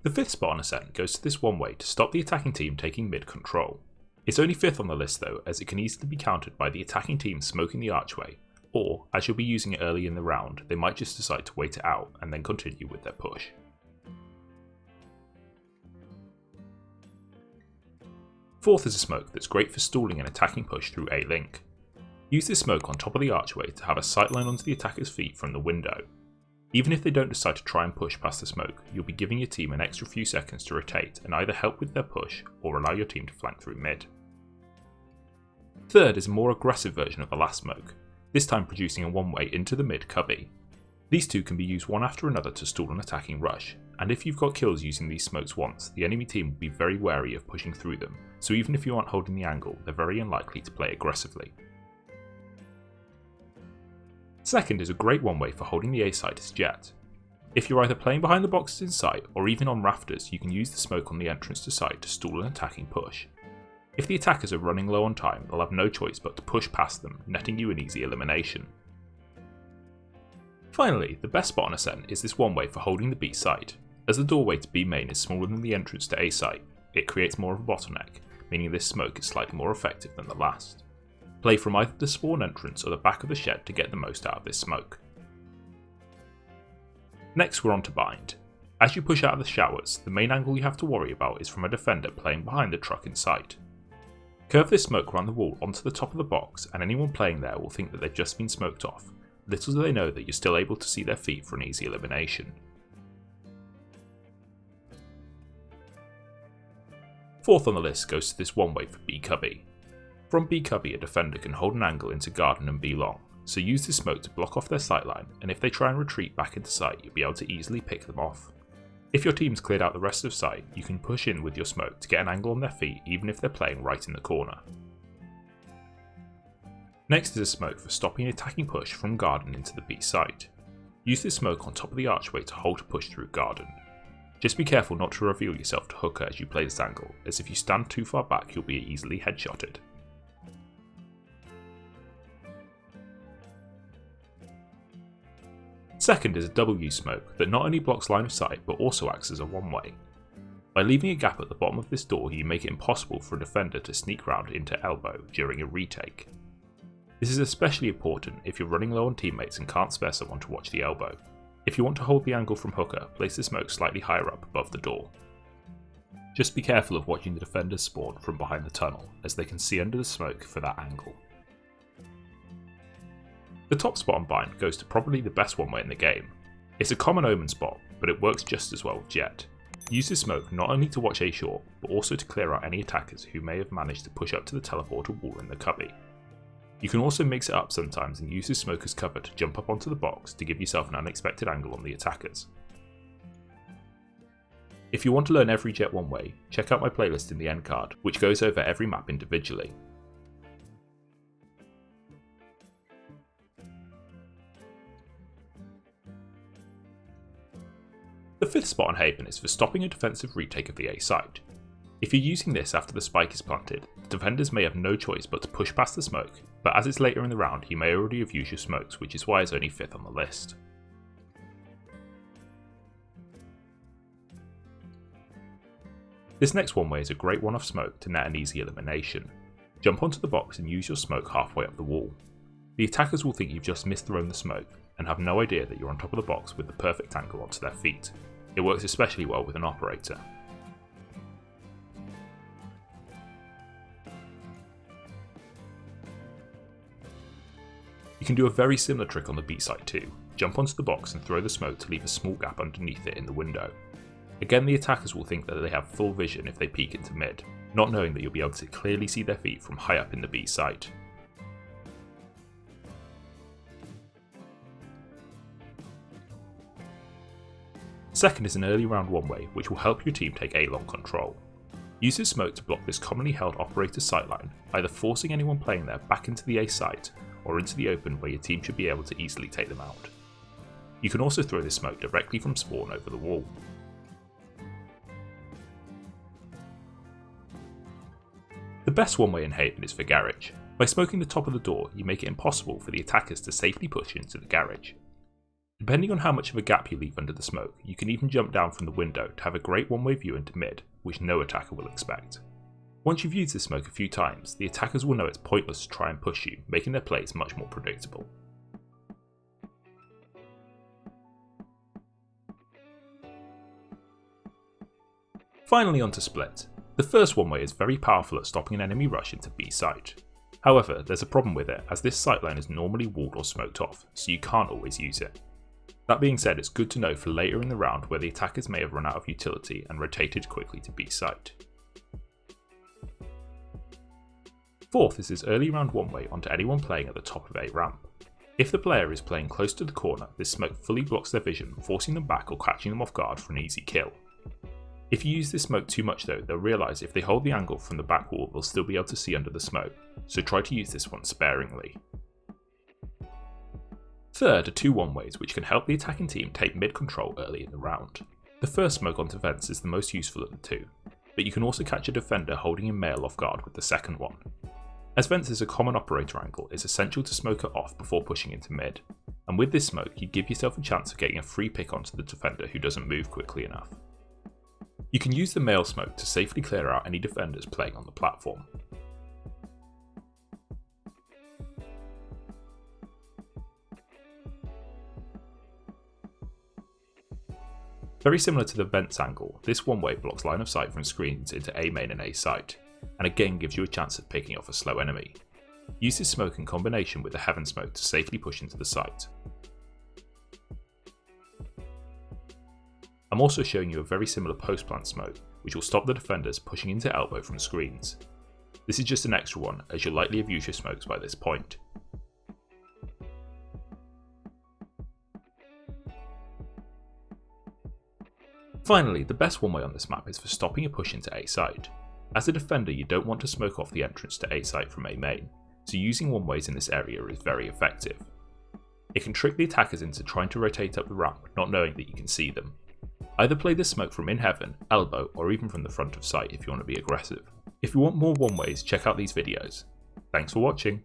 The 5th spot on Ascent goes to this one way to stop the attacking team taking mid control. It's only 5th on the list though, as it can easily be countered by the attacking team smoking the archway, or, as you'll be using it early in the round, they might just decide to wait it out and then continue with their push. 4th is a smoke that's great for stalling an attacking push through A-link. Use this smoke on top of the archway to have a sightline onto the attacker's feet from the window. Even if they don't decide to try and push past the smoke, you'll be giving your team an extra few seconds to rotate and either help with their push or allow your team to flank through mid. 3rd is a more aggressive version of the last smoke, this time producing a one-way into the mid cubby. These two can be used one after another to stall an attacking rush, and if you've got kills using these smokes once, the enemy team will be very wary of pushing through them, so even if you aren't holding the angle, they're very unlikely to play aggressively. 2nd is a great one-way for holding the A site as Jett. If you're either playing behind the boxes in sight or even on rafters, you can use the smoke on the entrance to site to stall an attacking push. If the attackers are running low on time, they'll have no choice but to push past them, netting you an easy elimination. Finally, the best spot on Ascent is this one way for holding the B site. As the doorway to B main is smaller than the entrance to A site, it creates more of a bottleneck, meaning this smoke is slightly more effective than the last. Play from either the spawn entrance or the back of the shed to get the most out of this smoke. Next we're on to Bind. As you push out of the showers, the main angle you have to worry about is from a defender playing behind the truck in sight. Curve this smoke around the wall onto the top of the box and anyone playing there will think that they've just been smoked off, little do they know that you're still able to see their feet for an easy elimination. 4th on the list goes to this one way for B cubby. From B cubby a defender can hold an angle into garden and B long, so use this smoke to block off their sightline, and if they try and retreat back into sight you'll be able to easily pick them off. If your team's cleared out the rest of sight, you can push in with your smoke to get an angle on their feet even if they're playing right in the corner. Next is a smoke for stopping an attacking push from garden into the B site. Use this smoke on top of the archway to hold a push through garden. Just be careful not to reveal yourself to hooker as you play this angle, as if you stand too far back you'll be easily headshotted. Second is a W smoke that not only blocks line of sight but also acts as a one-way. By leaving a gap at the bottom of this door you make it impossible for a defender to sneak round into elbow during a retake. This is especially important if you're running low on teammates and can't spare someone to watch the elbow. If you want to hold the angle from hooker, place the smoke slightly higher up above the door. Just be careful of watching the defenders spawn from behind the tunnel, as they can see under the smoke for that angle. The top spot on Bind goes to probably the best one way in the game. It's a common Omen spot, but it works just as well with Jett. Use this smoke not only to watch A short, but also to clear out any attackers who may have managed to push up to the teleporter wall in the cubby. You can also mix it up sometimes and use this smoke as cover to jump up onto the box to give yourself an unexpected angle on the attackers. If you want to learn every Jett one way, check out my playlist in the end card, which goes over every map individually. The 5th spot on Haven is for stopping a defensive retake of the A site. If you're using this after the spike is planted, the defenders may have no choice but to push past the smoke, but as it's later in the round you may already have used your smokes, which is why it's only 5th on the list. This next one way is a great one-off smoke to net an easy elimination. Jump onto the box and use your smoke halfway up the wall. The attackers will think you've just misthrown the smoke and have no idea that you're on top of the box with the perfect angle onto their feet. It works especially well with an operator. You can do a very similar trick on the B site too. Jump onto the box and throw the smoke to leave a small gap underneath it in the window. Again, the attackers will think that they have full vision if they peek into mid, not knowing that you'll be able to clearly see their feet from high up in the B site. Second is an early round one way which will help your team take A long control. Use this smoke to block this commonly held operator sightline, either forcing anyone playing there back into the A site or into the open where your team should be able to easily take them out. You can also throw this smoke directly from spawn over the wall. The best one way in Haven is for garage. By smoking the top of the door, you make it impossible for the attackers to safely push into the garage. Depending on how much of a gap you leave under the smoke, you can even jump down from the window to have a great one-way view into mid, which no attacker will expect. Once you've used this smoke a few times, the attackers will know it's pointless to try and push you, making their plays much more predictable. Finally onto split. The first one-way is very powerful at stopping an enemy rush into B site. However, there's a problem with it, as this sightline is normally walled or smoked off, so you can't always use it. That being said, it's good to know for later in the round where the attackers may have run out of utility and rotated quickly to B site. Fourth is this early round one-way onto anyone playing at the top of A ramp. If the player is playing close to the corner, this smoke fully blocks their vision, forcing them back or catching them off guard for an easy kill. If you use this smoke too much though, they'll realise if they hold the angle from the back wall they'll still be able to see under the smoke, so try to use this one sparingly. Third are two one-ways which can help the attacking team take mid control early in the round. The first smoke onto vents is the most useful of the two, but you can also catch a defender holding in mail off guard with the second one. As vents is a common operator angle, it's essential to smoke it off before pushing into mid, and with this smoke you give yourself a chance of getting a free pick onto the defender who doesn't move quickly enough. You can use the mail smoke to safely clear out any defenders playing on the platform. Very similar to the vents angle, this one-way blocks line of sight from screens into A main and A site, and again gives you a chance of picking off a slow enemy. Use this smoke in combination with the heaven smoke to safely push into the site. I'm also showing you a very similar post plant smoke, which will stop the defenders pushing into elbow from screens. This is just an extra one, as you'll likely have used your smokes by this point. Finally, the best one-way on this map is for stopping a push into A site. As a defender, you don't want to smoke off the entrance to A site from A main, so using one-ways in this area is very effective. It can trick the attackers into trying to rotate up the ramp, not knowing that you can see them. Either play this smoke from in heaven, elbow, or even from the front of site if you want to be aggressive. If you want more one-ways, check out these videos. Thanks for watching.